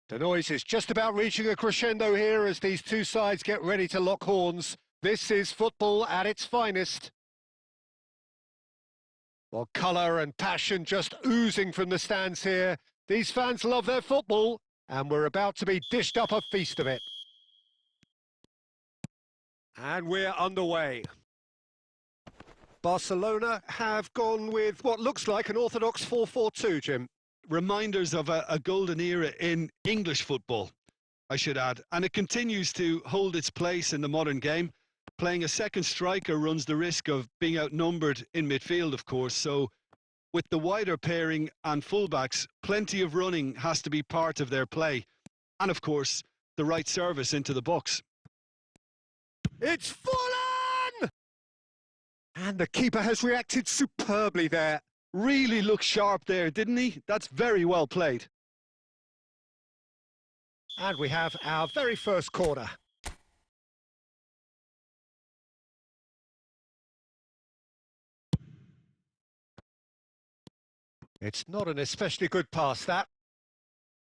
The noise is just about reaching a crescendo here as these two sides get ready to lock horns. This is football at its finest. Well, colour and passion just oozing from the stands here. These fans love their football, and we're about to be dished up a feast of it. And we're underway. Barcelona have gone with what looks like an orthodox 4-4-2, Jim. Reminders of a golden era in English football, I should add. And it continues to hold its place in the modern game. Playing a second striker runs the risk of being outnumbered in midfield, of course. So with the wider pairing and fullbacks, plenty of running has to be part of their play. And, of course, the right service into the box. It's Fulham! And the keeper has reacted superbly there. Really looked sharp there, didn't he? That's very well played. And we have our very first corner. It's not an especially good pass, that.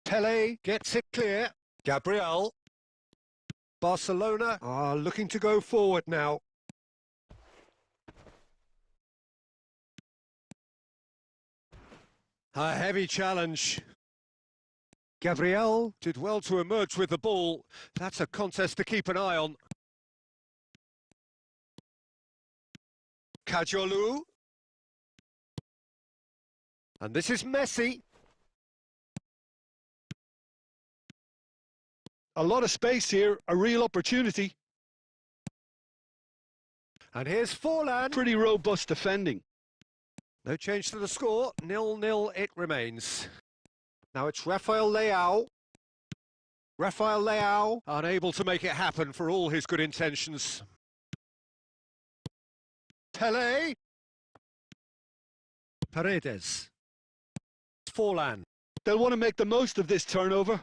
Pele gets it clear. Gabriel. Barcelona are looking to go forward now. A heavy challenge. Gabriel did well to emerge with the ball. That's a contest to keep an eye on. Kajolu. And this is Messi. A lot of space here, a real opportunity. And here's Forlan. Pretty robust defending. No change to the score, 0-0 it remains. Now it's Rafael Leao. Rafael Leao unable to make it happen for all his good intentions. Pele. Paredes. Forlan. They'll want to make the most of this turnover.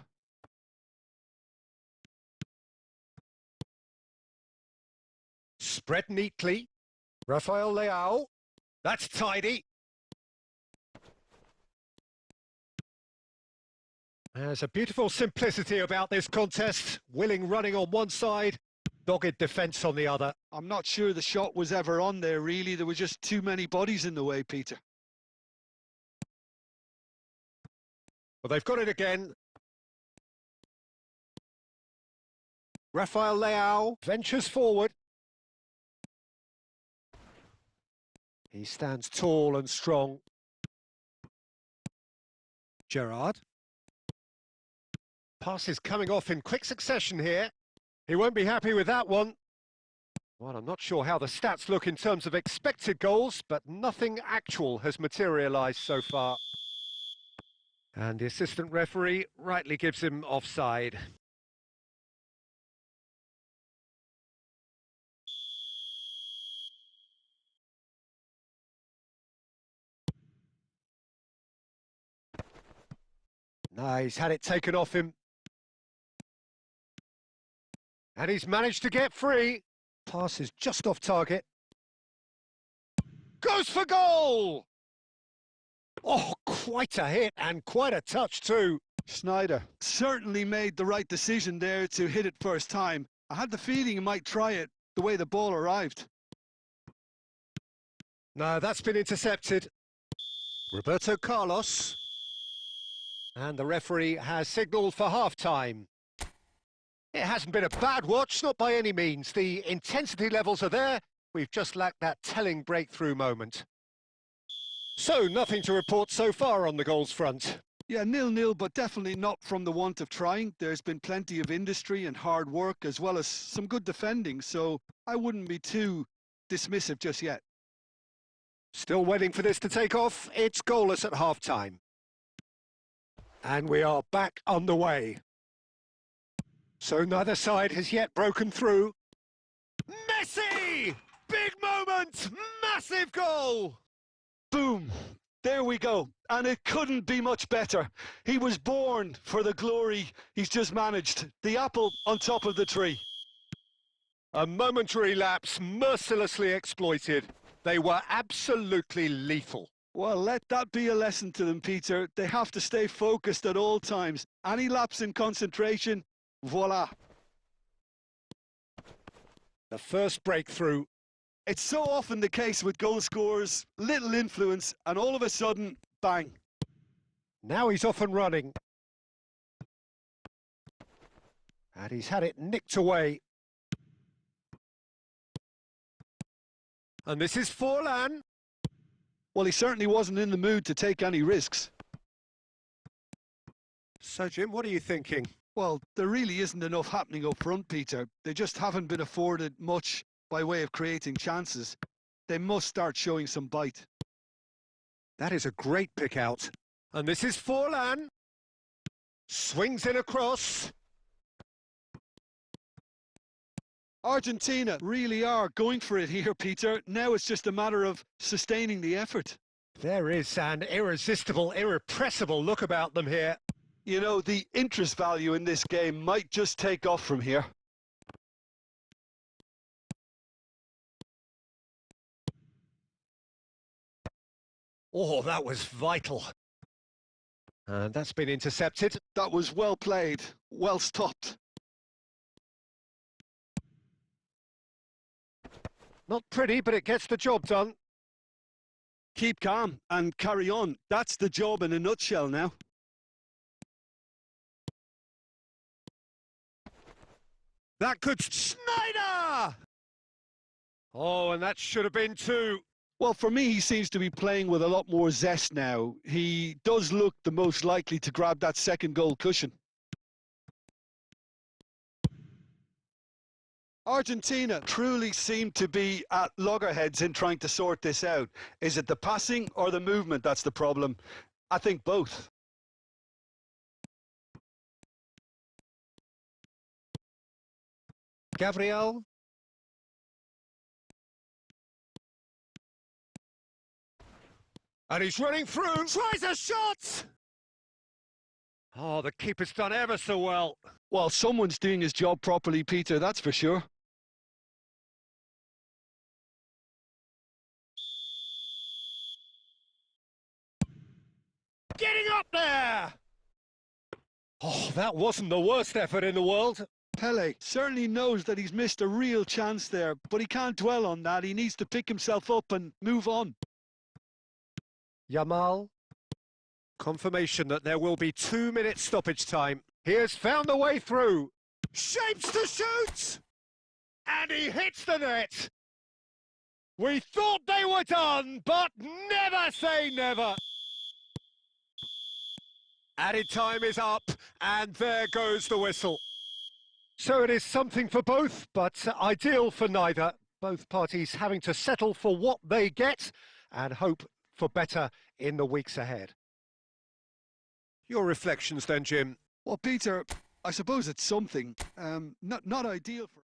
Spread neatly. Rafael Leao. That's tidy. There's a beautiful simplicity about this contest. Willing running on one side, dogged defence on the other. I'm not sure the shot was ever on there, really. There were just too many bodies in the way, Peter. Well, they've got it again. Rafael Leao ventures forward. He stands tall and strong. Gerrard. Pass is coming off in quick succession here. He won't be happy with that one. Well, I'm not sure how the stats look in terms of expected goals, but nothing actual has materialised so far. And the assistant referee rightly gives him offside. No, he's had it taken off him. And he's managed to get free. Pass is just off target. Goes for goal! Oh, quite a hit and quite a touch too. Sneijder certainly made the right decision there to hit it first time. I had the feeling he might try it the way the ball arrived. No, that's been intercepted. Roberto Carlos. And the referee has signalled for half-time. It hasn't been a bad watch, not by any means. The intensity levels are there. We've just lacked that telling breakthrough moment. So, nothing to report so far on the goals front. Yeah, 0-0, but definitely not from the want of trying. There's been plenty of industry and hard work, as well as some good defending, so I wouldn't be too dismissive just yet. Still waiting for this to take off. It's goalless at half-time. And we are back underway. So neither side has yet broken through. Messi! Big moment! Massive goal! Boom! There we go. And it couldn't be much better. He was born for the glory he's just managed. The apple on top of the tree. A momentary lapse mercilessly exploited. They were absolutely lethal. Well, let that be a lesson to them, Peter. They have to stay focused at all times. Any lapse in concentration, voila. The first breakthrough. It's so often the case with goal scorers, little influence, and all of a sudden, bang. Now he's off and running. And he's had it nicked away. And this is Forlan. Well, he certainly wasn't in the mood to take any risks. So, Jim, what are you thinking? Well, there really isn't enough happening up front, Peter. They just haven't been afforded much by way of creating chances. They must start showing some bite. That is a great pick out. And this is Forlan. Swings in across. Argentina really are going for it here, Peter. Now it's just a matter of sustaining the effort. There is an irresistible, irrepressible look about them here. You know, the interest value in this game might just take off from here. Oh, that was vital. And that's been intercepted. That was well played, well stopped. Not pretty, but it gets the job done. Keep calm and carry on. That's the job in a nutshell now. That could... Snyder! Oh, and that should have been two. Well, for me, he seems to be playing with a lot more zest now. He does look the most likely to grab that second goal cushion. Argentina truly seem to be at loggerheads in trying to sort this out. Is it the passing or the movement that's the problem? I think both. Gabriel. And he's running through. Tries a shot! Oh, the keeper's done ever so well. Well, someone's doing his job properly, Peter, that's for sure. Getting up there! Oh, that wasn't the worst effort in the world. Pele certainly knows that he's missed a real chance there, but he can't dwell on that. He needs to pick himself up and move on. Yamal. Confirmation that there will be 2 minutes stoppage time. He has found the way through. Shapes to shoot! And he hits the net. We thought they were done, but never say never. Added time is up, and there goes the whistle. So it is something for both, but ideal for neither. Both parties having to settle for what they get and hope for better in the weeks ahead. Your reflections then, Jim? Well, Peter, I suppose it's something. Not ideal for...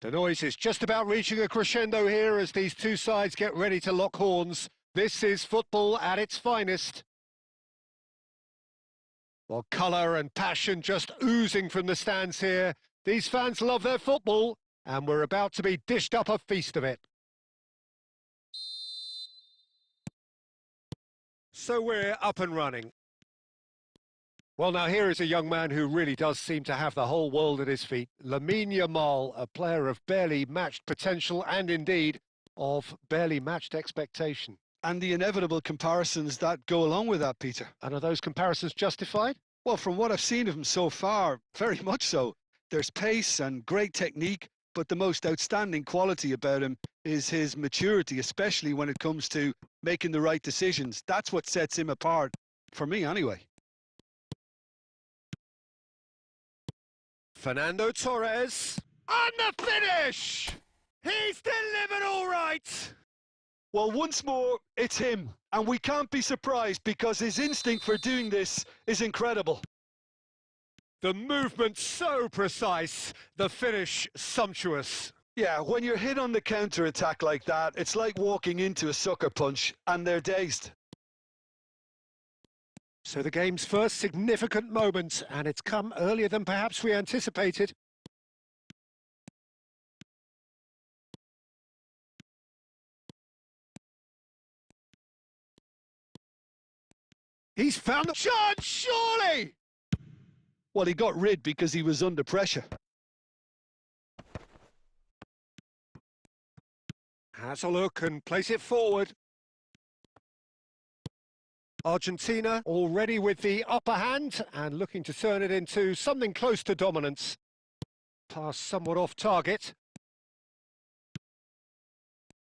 The noise is just about reaching a crescendo here as these two sides get ready to lock horns. This is football at its finest. Well, colour and passion just oozing from the stands here. These fans love their football, and we're about to be dished up a feast of it. So we're up and running. Well, now here is a young man who really does seem to have the whole world at his feet. Lamine Yamal, a player of barely matched potential and indeed of barely matched expectation. And the inevitable comparisons that go along with that, Peter. And are those comparisons justified? Well, from what I've seen of him so far, very much so. There's pace and great technique, but the most outstanding quality about him is his maturity, especially when it comes to making the right decisions. That's what sets him apart, for me anyway. Fernando Torres, and the finish! He's delivered all right! Well, once more, it's him, and we can't be surprised because his instinct for doing this is incredible. The movement so precise, the finish sumptuous. Yeah, when you're hit on the counter-attack like that, it's like walking into a sucker punch, and they're dazed. So the game's first significant moment, and it's come earlier than perhaps we anticipated. He's found the chance, surely! Well, he got rid because he was under pressure. Has a look and plays it forward. Argentina already with the upper hand and looking to turn it into something close to dominance. Pass somewhat off target.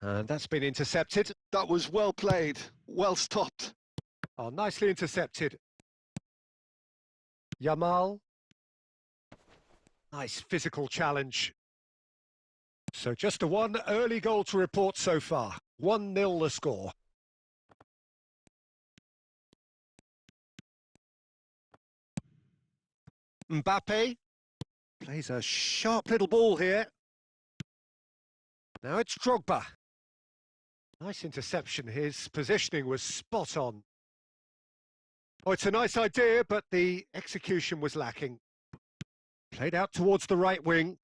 And that's been intercepted. That was well played, well stopped. Oh, nicely intercepted. Yamal. Nice physical challenge. So just a one early goal to report so far. 1-0 the score. Mbappe plays a sharp little ball here. Now it's Drogba. Nice interception. His positioning was spot on. Oh, it's a nice idea, but the execution was lacking. Played out towards the right wing.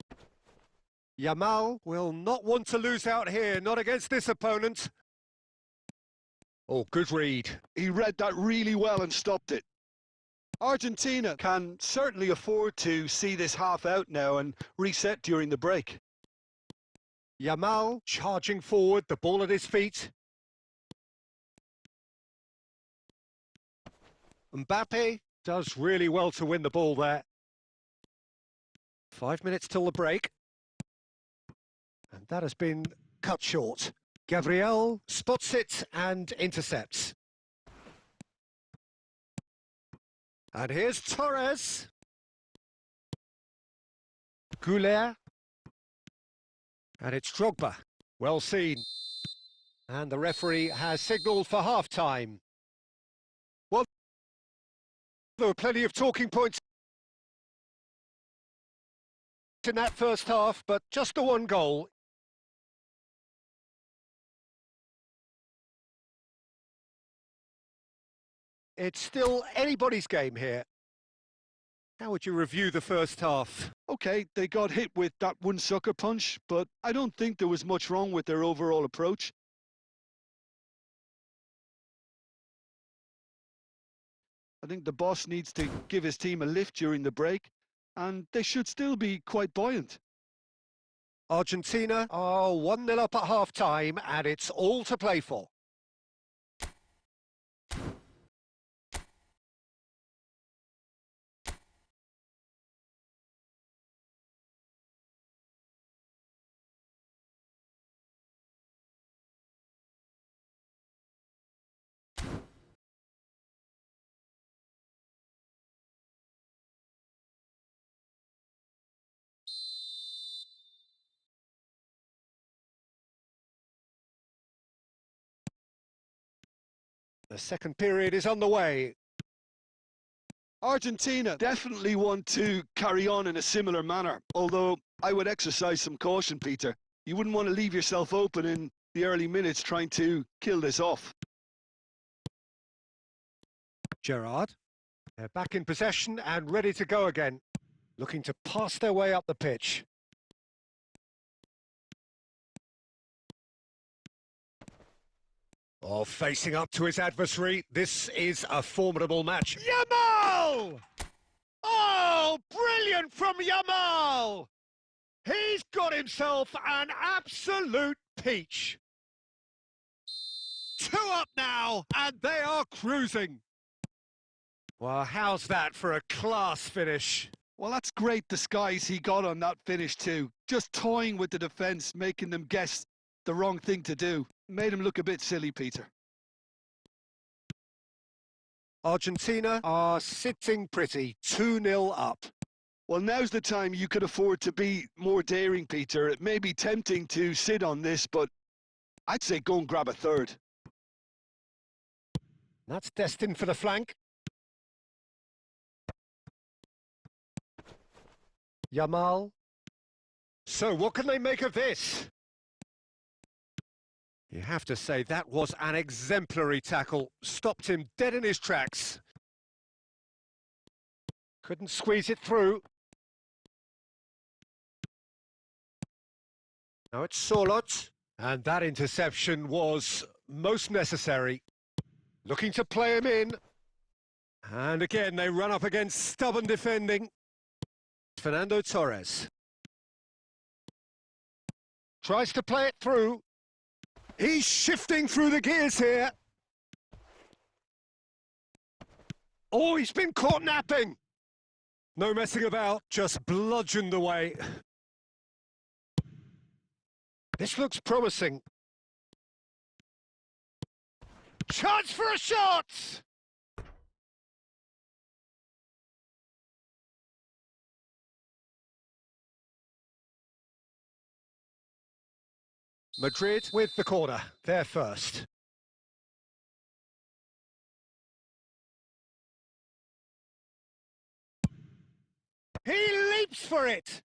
Yamal will not want to lose out here, not against this opponent. Oh, good read. He read that really well and stopped it. Argentina can certainly afford to see this half out now and reset during the break. Yamal charging forward, the ball at his feet. Mbappe does really well to win the ball there. 5 minutes till the break. And that has been cut short. Gabriel spots it and intercepts. And here's Torres. Goulet. And it's Drogba. Well seen. And the referee has signalled for half-time. Well, there were plenty of talking points in that first half, but just the one goal. It's still anybody's game here. How would you review the first half? Okay, they got hit with that one sucker punch, but I don't think there was much wrong with their overall approach. I think the boss needs to give his team a lift during the break, and they should still be quite buoyant. Argentina are 1-0 up at half-time, and it's all to play for. The second period is on the way. Argentina definitely want to carry on in a similar manner, although I would exercise some caution, Peter. You wouldn't want to leave yourself open in the early minutes trying to kill this off. Gerrard. They're back in possession and ready to go again. Looking to pass their way up the pitch. Oh, facing up to his adversary. This is a formidable match. Yamal! Oh, brilliant from Yamal! He's got himself an absolute peach. 2 up now, and they are cruising. Well, how's that for a class finish? Well, that's great disguise he got on that finish too. Just toying with the defence, making them guess the wrong thing to do. Made him look a bit silly, Peter. Argentina are sitting pretty, 2-0 up. Well, now's the time you could afford to be more daring, Peter. It may be tempting to sit on this, but I'd say go and grab a third. That's destined for the flank. Yamal. So what can they make of this? You have to say that was an exemplary tackle. Stopped him dead in his tracks. Couldn't squeeze it through. Now it's Sorloth. And that interception was most necessary. Looking to play him in. And again, they run up against stubborn defending. Fernando Torres. Tries to play it through. He's shifting through the gears here. Oh, he's been caught napping. No messing about, just bludgeoned away. This looks promising. Chance for a shot! Madrid with the corner, they're first. He leaps for it!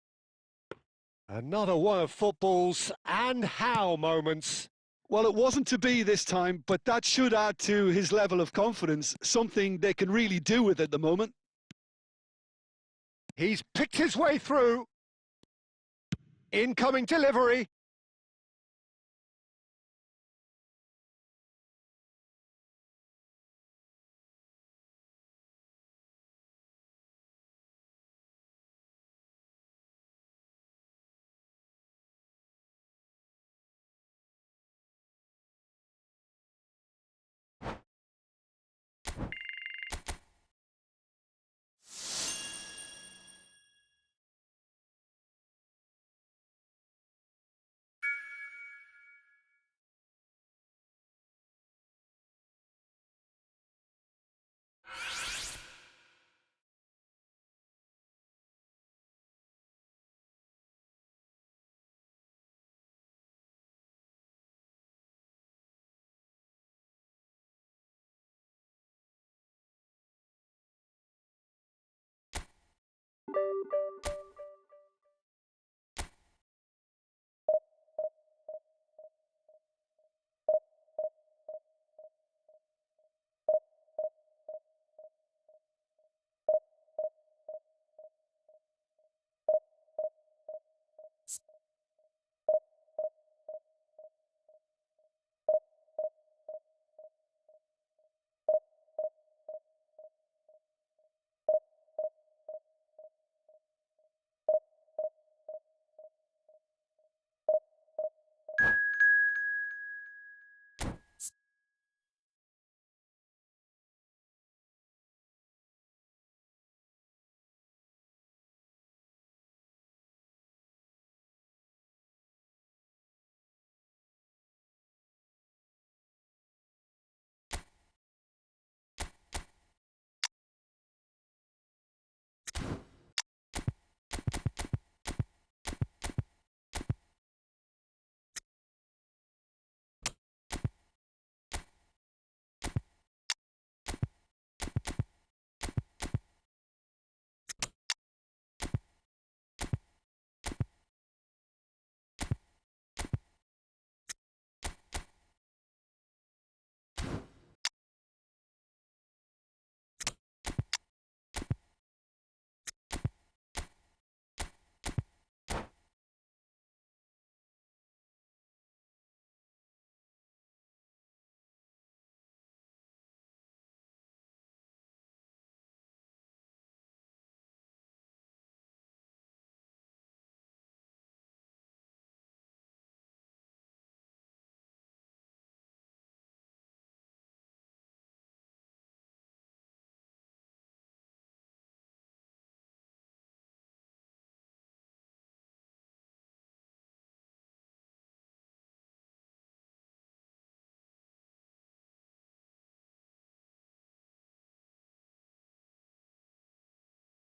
Another one of football's and how moments. Well, it wasn't to be this time, but that should add to his level of confidence, something they can really do with at the moment. He's picked his way through. Incoming delivery.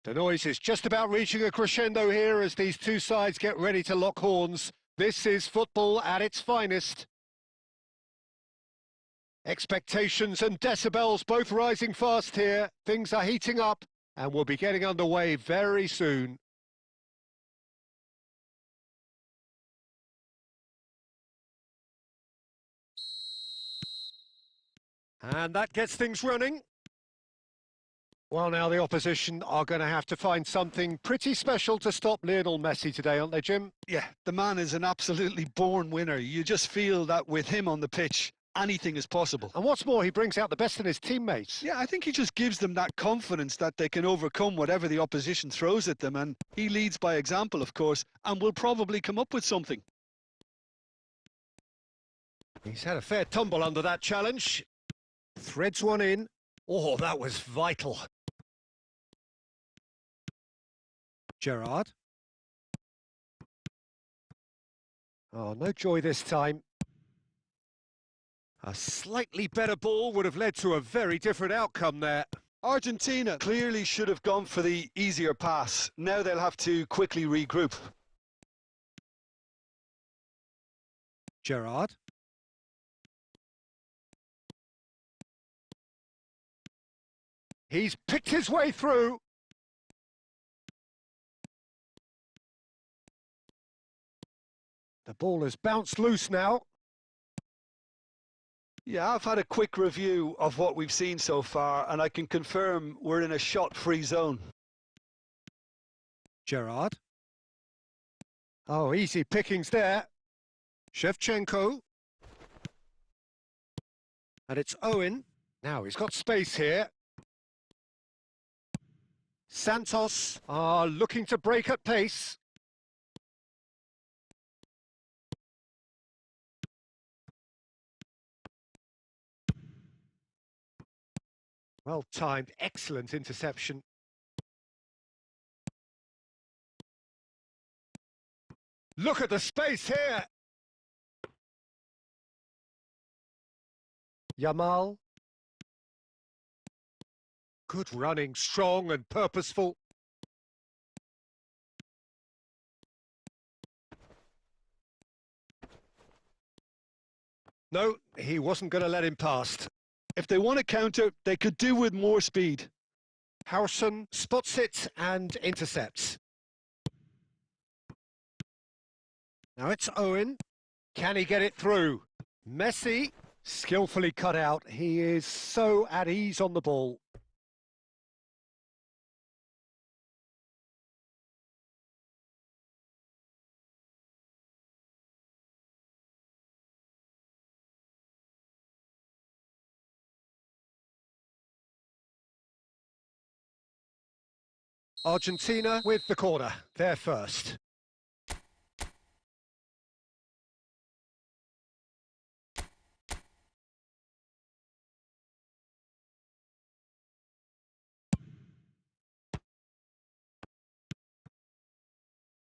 The noise is just about reaching a crescendo here as these two sides get ready to lock horns. This is football at its finest. Expectations and decibels both rising fast here. Things are heating up and we'll be getting underway very soon. And that gets things running. Well, now the opposition are going to have to find something pretty special to stop Lionel Messi today, aren't they, Jim? Yeah, the man is an absolutely born winner. You just feel that with him on the pitch, anything is possible. And what's more, he brings out the best in his teammates. Yeah, I think he just gives them that confidence that they can overcome whatever the opposition throws at them, and he leads by example, of course, and will probably come up with something. He's had a fair tumble under that challenge. Threads one in. Oh, that was vital. Gerrard. Oh, no joy this time. A slightly better ball would have led to a very different outcome there. Argentina clearly should have gone for the easier pass. Now they'll have to quickly regroup. Gerrard. He's picked his way through. The ball has bounced loose now. Yeah, I've had a quick review of what we've seen so far, and I can confirm we're in a shot-free zone. Gerrard. Oh, easy pickings there. Shevchenko. And it's Owen. Now he's got space here. Santos are looking to break at pace. Well timed, excellent interception. Look at the space here. Yamal. Good running, strong and purposeful. No, he wasn't going to let him past. If they want to counter, they could do with more speed. Harrison spots it and intercepts. Now it's Owen. Can he get it through? Messi, skillfully cut out. He is so at ease on the ball. Argentina with the corner. They're first.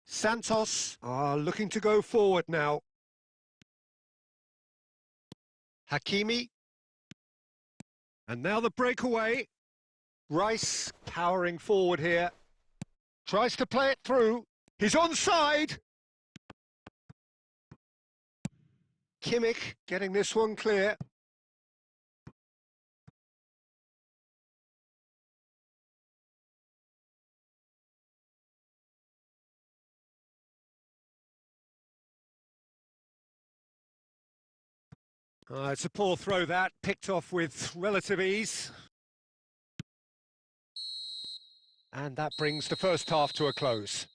Santos are looking to go forward now. Hakimi. And now the breakaway. Rice powering forward here. Tries to play it through. He's onside. Kimmich getting this one clear. It's a poor throw that, picked off with relative ease. And that brings the first half to a close.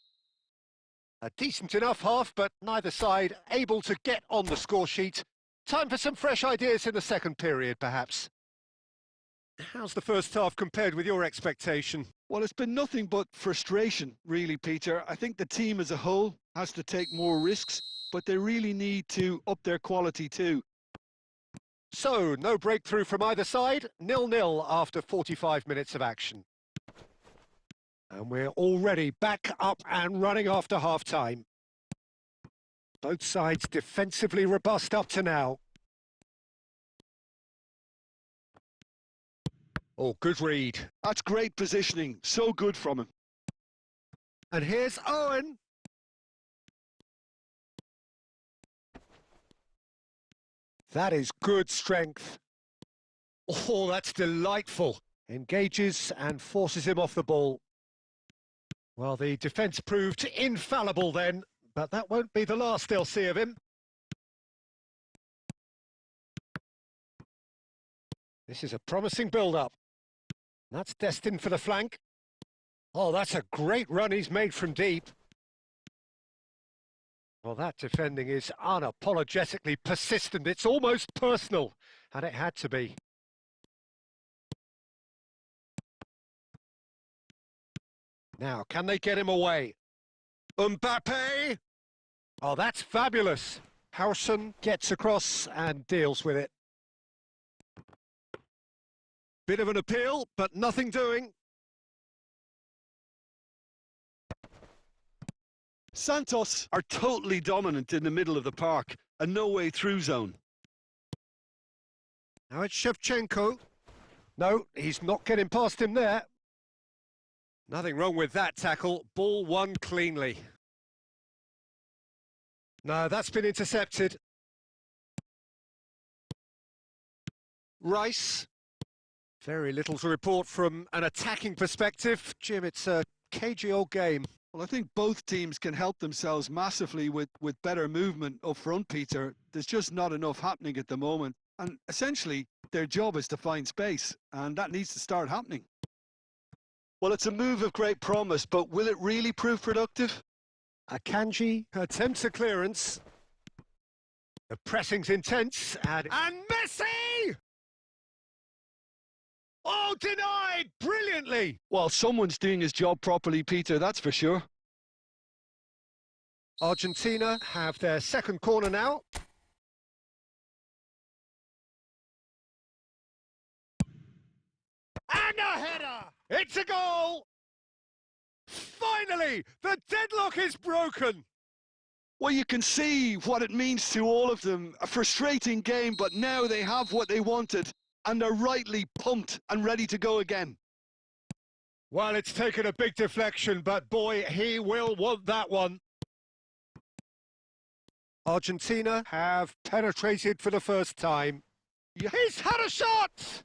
A decent enough half, but neither side able to get on the score sheet. Time for some fresh ideas in the second period, perhaps. How's the first half compared with your expectation? Well, it's been nothing but frustration, really, Peter. I think the team as a whole has to take more risks, but they really need to up their quality too. So, no breakthrough from either side, 0-0 after 45 minutes of action. And we're already back up and running after half-time. Both sides defensively robust up to now. Oh, good read. That's great positioning, so good from him. And here's Owen. That is good strength. Oh, that's delightful. Engages and forces him off the ball. Well, the defence proved infallible then, but that won't be the last they'll see of him. This is a promising build-up. That's destined for the flank. Oh, that's a great run he's made from deep. Well, that defending is unapologetically persistent. It's almost personal, and it had to be. Now, can they get him away? Mbappe! Oh, that's fabulous. Howson gets across and deals with it. Bit of an appeal, but nothing doing. Santos are totally dominant in the middle of the park, a no-way through zone. Now it's Shevchenko. No, he's not getting past him there. Nothing wrong with that tackle. Ball won cleanly. No, that's been intercepted. Rice. Very little to report from an attacking perspective. Jim, it's a cagey old game. Well, I think both teams can help themselves massively with better movement up front, Peter. There's just not enough happening at the moment. And essentially, their job is to find space, and that needs to start happening. Well, it's a move of great promise, but will it really prove productive? Akanji attempts a clearance. The pressing's intense, and Messi! Oh, denied brilliantly! Well, someone's doing his job properly, Peter, that's for sure. Argentina have their second corner now. And a header! It's a goal! Finally, the deadlock is broken! Well, you can see what it means to all of them. A frustrating game, but now they have what they wanted, and they're rightly pumped and ready to go again. Well, it's taken a big deflection, but boy, he will want that one. Argentina have penetrated for the first time. He's had a shot!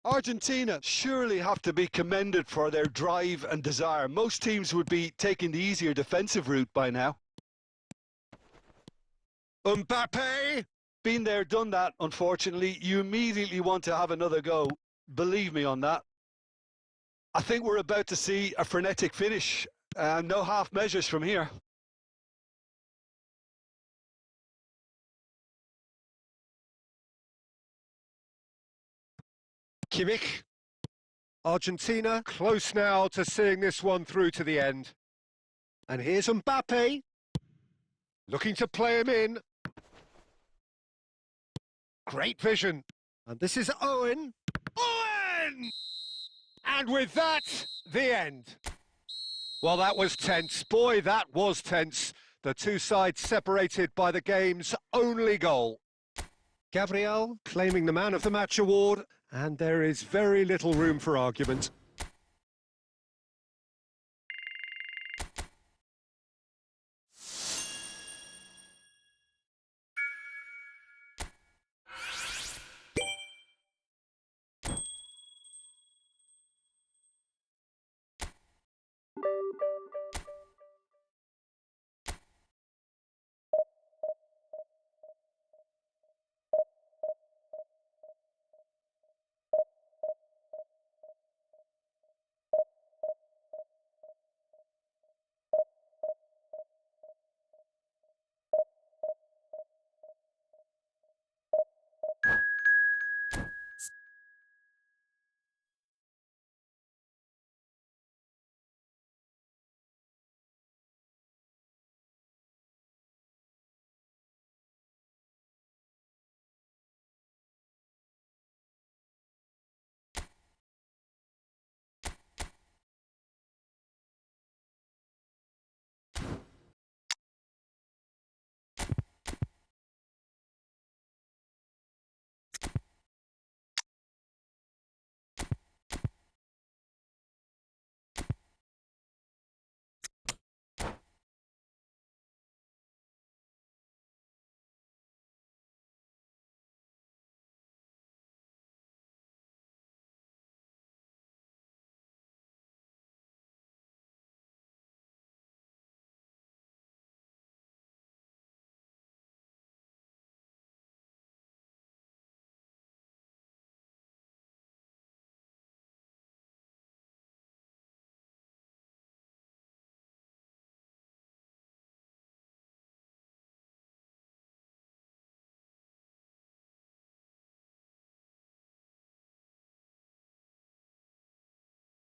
Argentina surely have to be commended for their drive and desire. Most teams would be taking the easier defensive route by now. Mbappe! Been there, done that, unfortunately. You immediately want to have another go. Believe me on that. I think we're about to see a frenetic finish. No half measures from here. Kimmich. Argentina close now to seeing this one through to the end. And here's Mbappe. Looking to play him in. Great vision. And this is Owen. Owen! And with that, the end. Well, that was tense. Boy, that was tense. The two sides separated by the game's only goal. Gabriel claiming the Man of the Match award, and there is very little room for argument.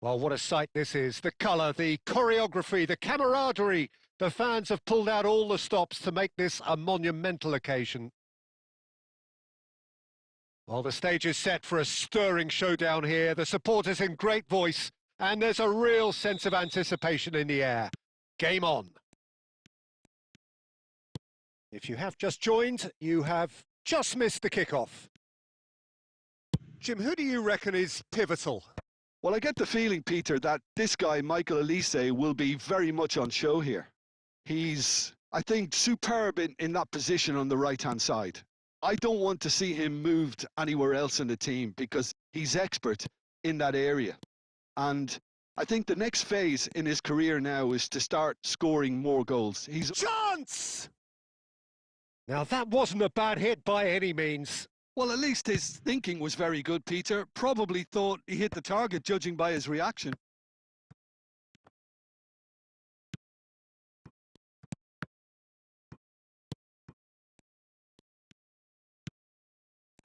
Well, what a sight this is. The colour, the choreography, the camaraderie. The fans have pulled out all the stops to make this a monumental occasion. Well, the stage is set for a stirring showdown here. The supporters in great voice, and there's a real sense of anticipation in the air. Game on. If you have just joined, you have just missed the kickoff. Jim, who do you reckon is pivotal? Well, I get the feeling, Peter, that this guy, Michael Elise, will be very much on show here. He's, I think, superb in that position on the right-hand side. I don't want to see him moved anywhere else in the team because he's expert in that area. And I think the next phase in his career now is to start scoring more goals. Chance! Now, that wasn't a bad hit by any means. Well, at least his thinking was very good, Peter. Probably thought he hit the target, judging by his reaction.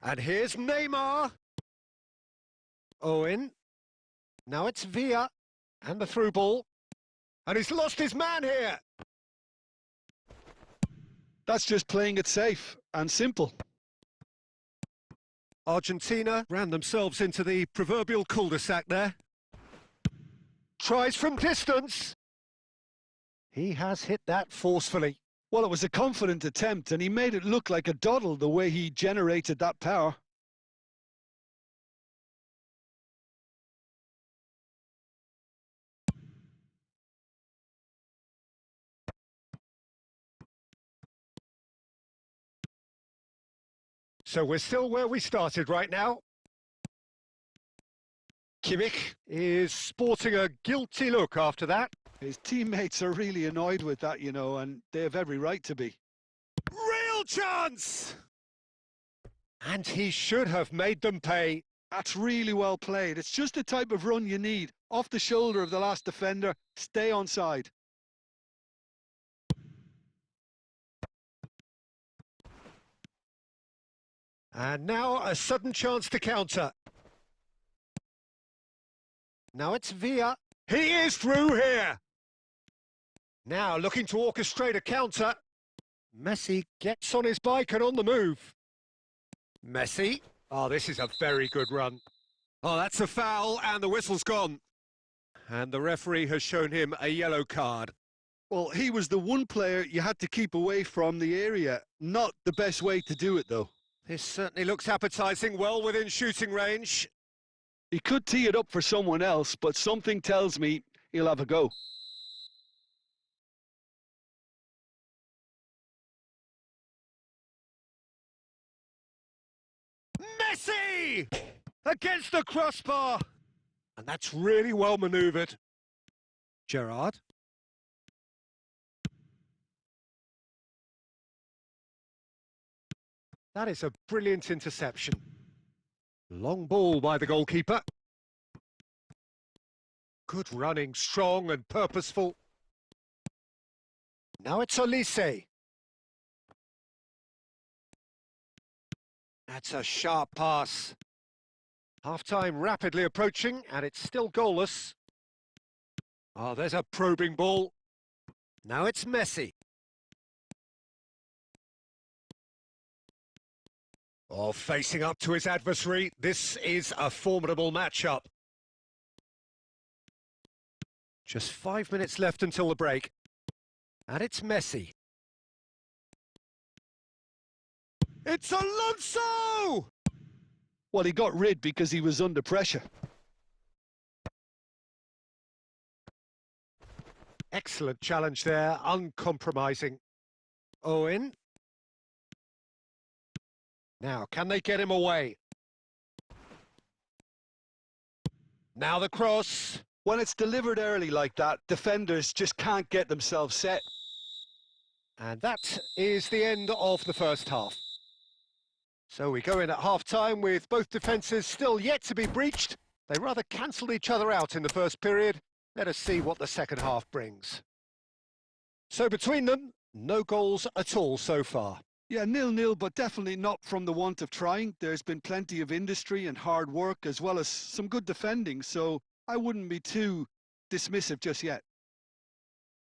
And here's Neymar. Owen. Now it's Villa. And the through ball. And he's lost his man here. That's just playing it safe and simple. Argentina ran themselves into the proverbial cul-de-sac there. Tries from distance. He has hit that forcefully. Well, it was a confident attempt, and he made it look like a doddle the way he generated that power. So we're still where we started right now. Kimmich is sporting a guilty look after that. His teammates are really annoyed with that, you know, and they have every right to be. Real chance! And he should have made them pay. That's really well played. It's just the type of run you need. Off the shoulder of the last defender, stay onside. And now a sudden chance to counter. Now it's Villa. He is through here. Now looking to orchestrate a counter. Messi gets on his bike and on the move. Messi. Oh, this is a very good run. Oh, that's a foul and the whistle's gone. And the referee has shown him a yellow card. Well, he was the one player you had to keep away from the area. Not the best way to do it, though. This certainly looks appetising, well within shooting range. He could tee it up for someone else, but something tells me he'll have a go. Messi! Against the crossbar! And that's really well manoeuvred. Gerrard. That is a brilliant interception. Long ball by the goalkeeper. Good running, strong and purposeful. Now it's Olise. That's a sharp pass. Half-time rapidly approaching, and it's still goalless. Oh, there's a probing ball. Now it's Messi. Oh, facing up to his adversary, this is a formidable matchup. Just 5 minutes left until the break. And it's Messi. It's Alonso! Well, he got rid because he was under pressure. Excellent challenge there, uncompromising. Owen. Now, can they get him away? Now the cross. When it's delivered early like that, defenders just can't get themselves set. And that is the end of the first half. So we go in at half-time with both defences still yet to be breached. They rather cancelled each other out in the first period. Let us see what the second half brings. So between them, no goals at all so far. Yeah, 0-0, but definitely not from the want of trying. There's been plenty of industry and hard work, as well as some good defending. So I wouldn't be too dismissive just yet.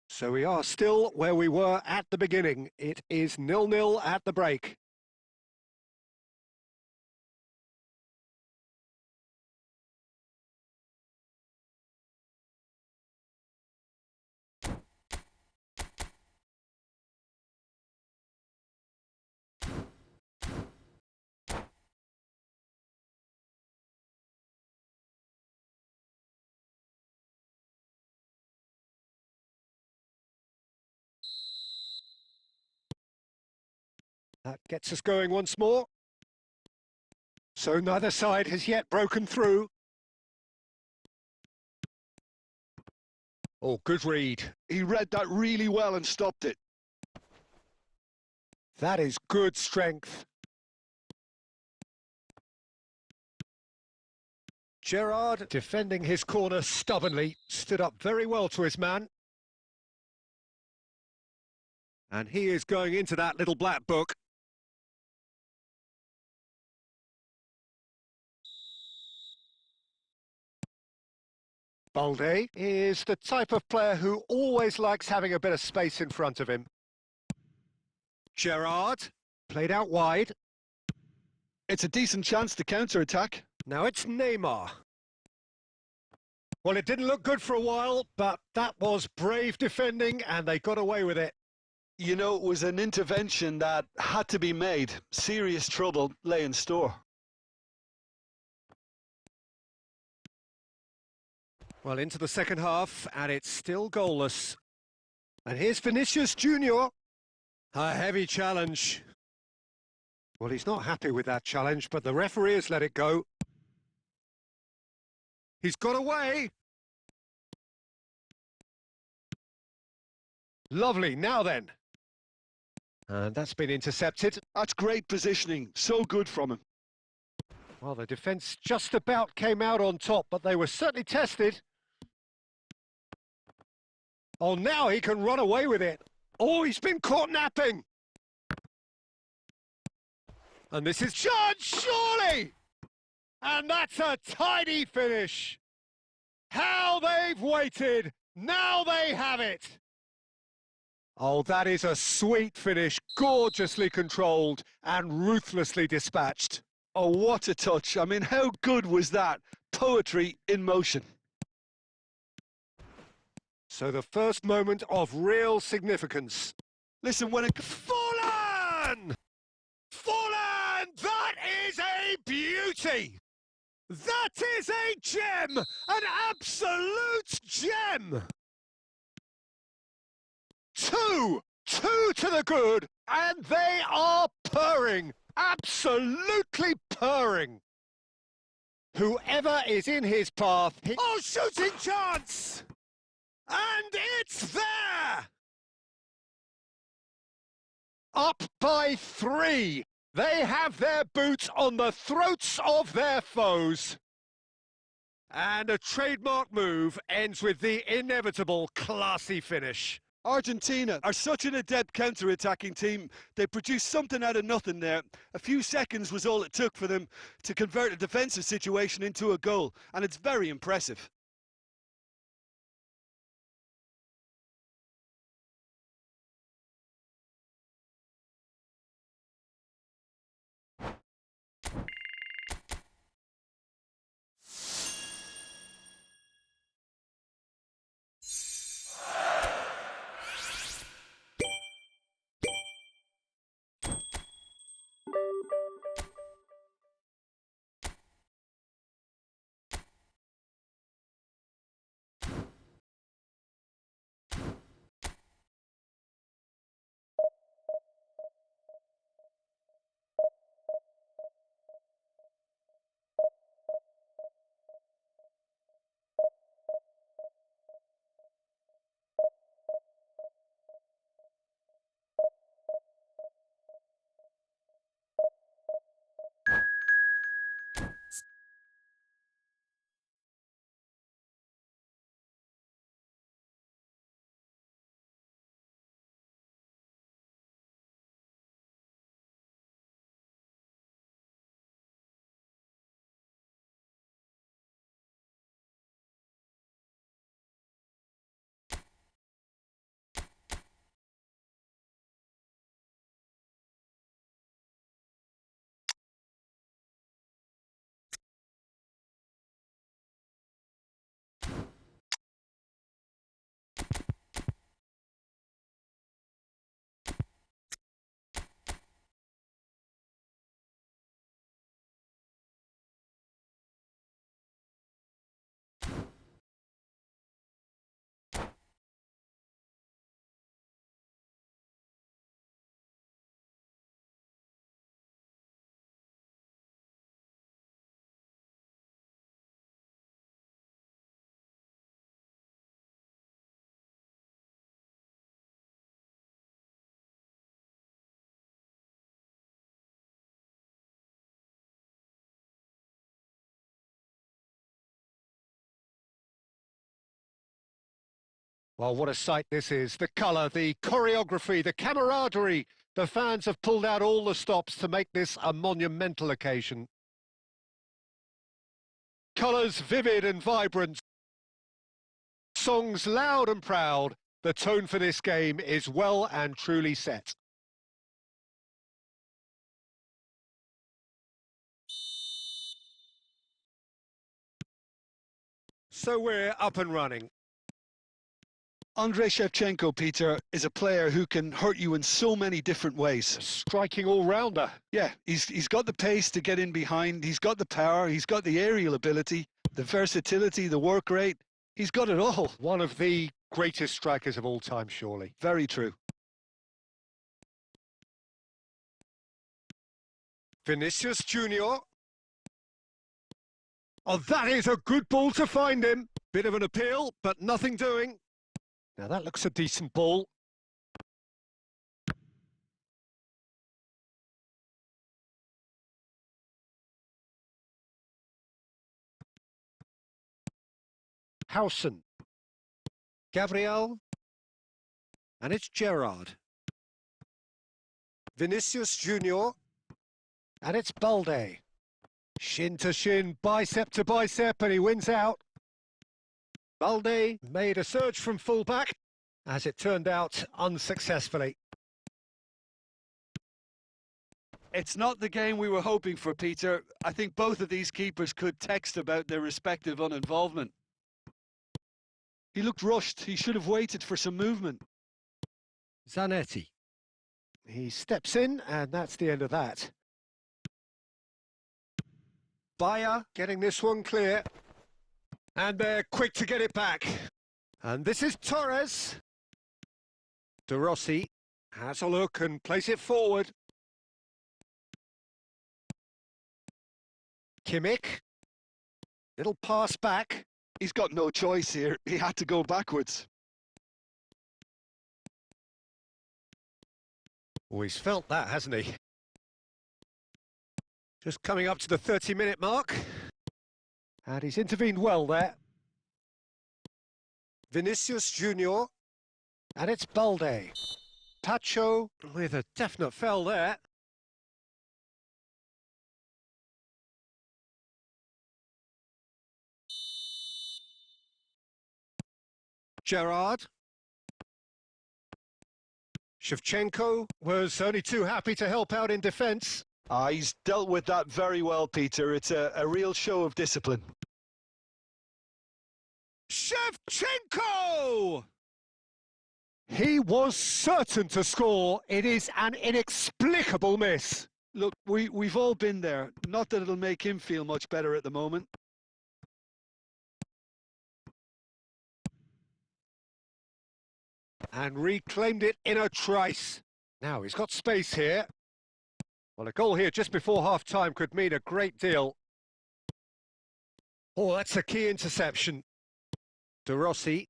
So we are still where we were at the beginning. It is 0-0 at the break. That gets us going once more. So neither side has yet broken through. Oh, good read. He read that really well and stopped it. That is good strength. Gerrard, defending his corner stubbornly, stood up very well to his man. And he is going into that little black book. Balde is the type of player who always likes having a bit of space in front of him. Gerrard, played out wide. It's a decent chance to counter-attack. Now it's Neymar. Well, it didn't look good for a while, but that was brave defending and they got away with it. You know, it was an intervention that had to be made. Serious trouble lay in store. Well, into the second half, and it's still goalless. And here's Vinicius Junior. A heavy challenge. Well, he's not happy with that challenge, but the referee has let it go. He's got away. Lovely, now then. And that's been intercepted. That's great positioning. So good from him. Well, the defence just about came out on top, but they were certainly tested. Oh, now he can run away with it. Oh, he's been caught napping. And this is Judge, surely! And that's a tidy finish. How they've waited. Now they have it. Oh, that is a sweet finish, gorgeously controlled and ruthlessly dispatched. Oh, what a touch. I mean, how good was that? Poetry in motion. So the first moment of real significance. Listen, when it... Fallen! Fallen! That is a beauty! That is a gem! An absolute gem! Two to the good, and they are purring. Absolutely purring. Whoever is in his path... Oh, shooting chance! And it's there! Up by 3. They have their boots on the throats of their foes. And a trademark move ends with the inevitable classy finish. Argentina are such an adept counter-attacking team. They produced something out of nothing there. A few seconds was all it took for them to convert a defensive situation into a goal, and it's very impressive. Well, what a sight this is. The colour, the choreography, the camaraderie. The fans have pulled out all the stops to make this a monumental occasion. Colours vivid and vibrant. Songs loud and proud. The tone for this game is well and truly set. So we're up and running. Andrei Shevchenko, Peter, is a player who can hurt you in so many different ways. A striking all-rounder. Yeah, he's got the pace to get in behind, he's got the power, he's got the aerial ability, the versatility, the work rate. He's got it all. One of the greatest strikers of all time, surely. Very true. Vinicius Junior. Oh, that is a good ball to find him. Bit of an appeal, but nothing doing. Now that looks a decent ball. Howson. Gabriel. And it's Gerrard. Vinicius Junior. And it's Balde. Shin to shin, bicep to bicep, and he wins out. Balde made a surge from fullback, as it turned out unsuccessfully. It's not the game we were hoping for, Peter. I think both of these keepers could text about their respective uninvolvement. He looked rushed. He should have waited for some movement. Zanetti. He steps in, and that's the end of that. Bayer getting this one clear. And they're quick to get it back. And this is Torres. De Rossi has a look and plays it forward. Kimmich. Little pass back. He's got no choice here. He had to go backwards. Oh, he's felt that, hasn't he? Just coming up to the 30-minute mark. And he's intervened well there. Vinicius Junior. And it's Balde. Pacho with a definite foul there. Gerrard. Shevchenko was only too happy to help out in defence. He's dealt with that very well, Peter. It's a real show of discipline. Shevchenko! He was certain to score. It is an inexplicable miss. Look, we've all been there. Not that it'll make him feel much better at the moment. And reclaimed it in a trice. Now he's got space here. Well, a goal here just before half-time could mean a great deal. Oh, that's a key interception. De Rossi.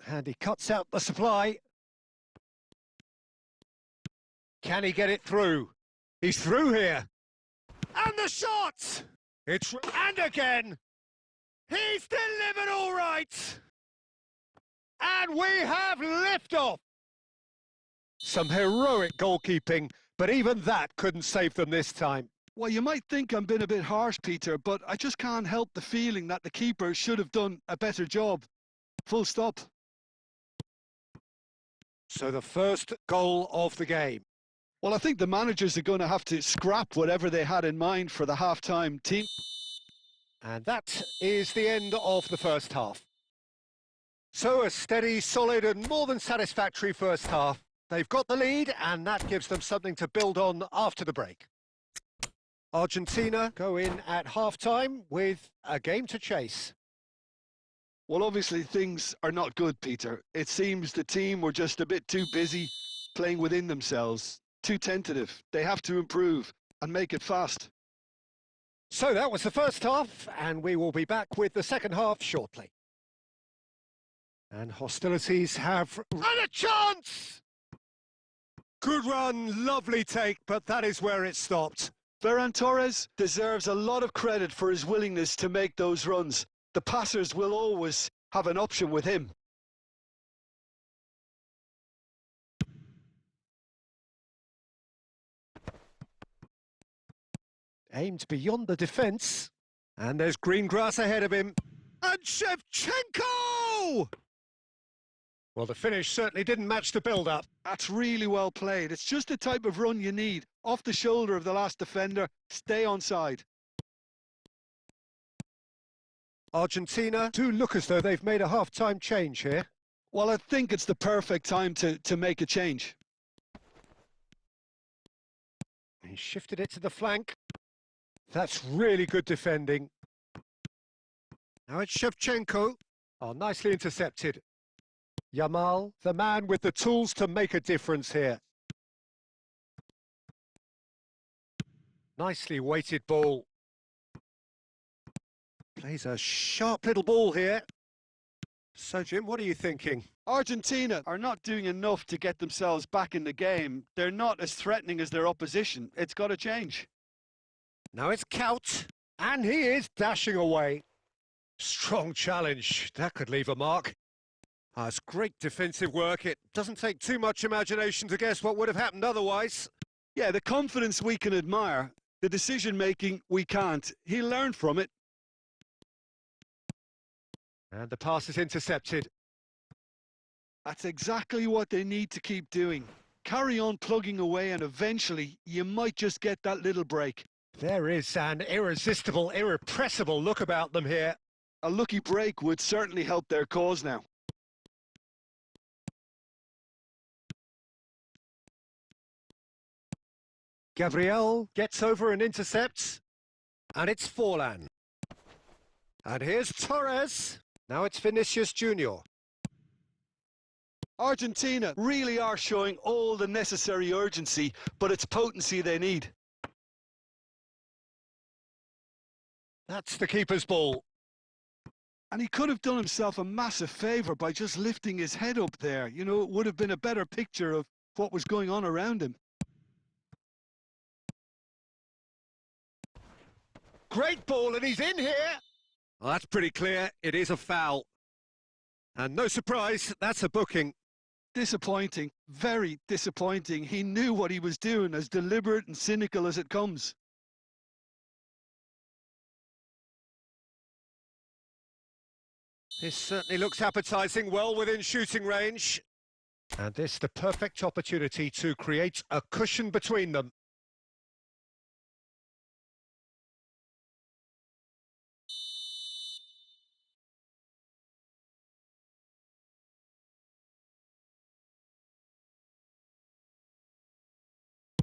And he cuts out the supply. Can he get it through? He's through here. And the shot! And again! He's delivered all right! And we have liftoff! Some heroic goalkeeping, but even that couldn't save them this time. Well, you might think I'm being a bit harsh, Peter, but I just can't help the feeling that the keeper should have done a better job. Full stop. So the first goal of the game. Well, I think the managers are going to have to scrap whatever they had in mind for the half-time team. And that is the end of the first half. So a steady, solid and more than satisfactory first half. They've got the lead and that gives them something to build on after the break. Argentina go in at half-time with a game to chase. Well, obviously things are not good, Peter. It seems the team were just a bit too busy playing within themselves, too tentative. They have to improve and make it fast. So that was the first half, and we will be back with the second half shortly. And hostilities have... And a chance! Good run, lovely take, but that is where it stopped. Ferran Torres deserves a lot of credit for his willingness to make those runs. The passers will always have an option with him. Aimed beyond the defence. And there's green grass ahead of him. And Shevchenko! Well, the finish certainly didn't match the build-up. That's really well played. It's just the type of run you need. Off the shoulder of the last defender, stay onside. Argentina do look as though they've made a half-time change here. Well, I think it's the perfect time to make a change. He shifted it to the flank. That's really good defending. Now it's Shevchenko. Oh, nicely intercepted. Yamal, the man with the tools to make a difference here. Nicely weighted ball. Plays a sharp little ball here. So, Jim, what are you thinking? Argentina are not doing enough to get themselves back in the game. They're not as threatening as their opposition. It's got to change. Now it's Kaut, and he is dashing away. Strong challenge. That could leave a mark. It's great defensive work. It doesn't take too much imagination to guess what would have happened otherwise. Yeah, the confidence we can admire. The decision-making we can't. He learned from it. And the pass is intercepted. That's exactly what they need to keep doing. Carry on plugging away and eventually you might just get that little break. There is an irresistible, irrepressible look about them here. A lucky break would certainly help their cause now. Gabriel gets over and intercepts. And it's Forlan. And here's Torres. Now it's Vinicius Junior. Argentina really are showing all the necessary urgency, but it's potency they need. That's the keeper's ball. And he could have done himself a massive favour by just lifting his head up there. You know, it would have been a better picture of what was going on around him. Great ball, and he's in here. Well, that's pretty clear. It is a foul. And no surprise, that's a booking. Disappointing, very disappointing. He knew what he was doing, as deliberate and cynical as it comes. This certainly looks appetising, well within shooting range. And this the perfect opportunity to create a cushion between them.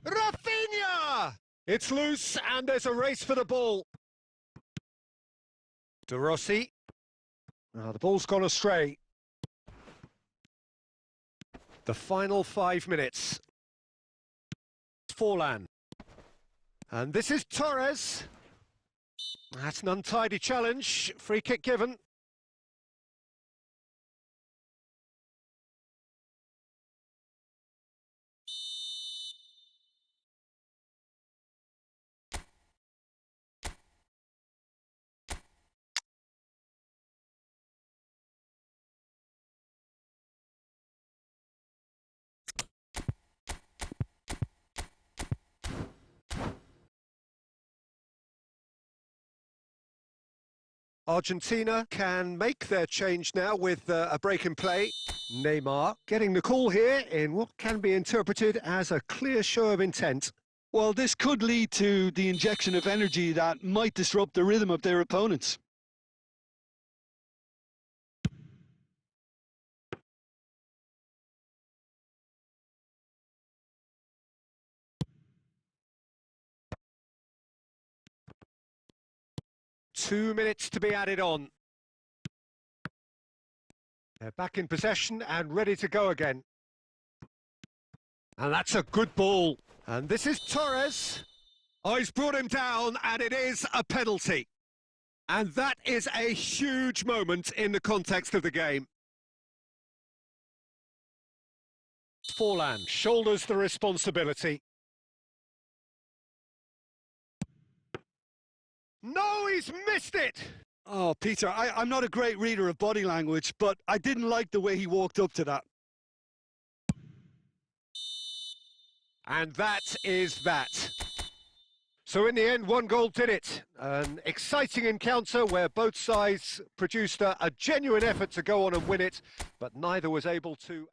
Rafinha! It's loose and there's a race for the ball. De Rossi. The ball's gone astray. The final 5 minutes. Forlan. And this is Torres. That's an untidy challenge. Free kick given. Argentina can make their change now with a break in play. Neymar getting the call here in what can be interpreted as a clear show of intent. Well, this could lead to the injection of energy that might disrupt the rhythm of their opponents. Two minutes to be added on. They're back in possession and ready to go again. And that's a good ball. And this is Torres. Oh, he's brought him down, and it is a penalty. And that is a huge moment in the context of the game. Forlan shoulders the responsibility. No, he's missed it! Oh, Peter, I'm not a great reader of body language, but I didn't like the way he walked up to that. And that is that. So in the end, one goal did it. An exciting encounter where both sides produced a genuine effort to go on and win it, but neither was able to...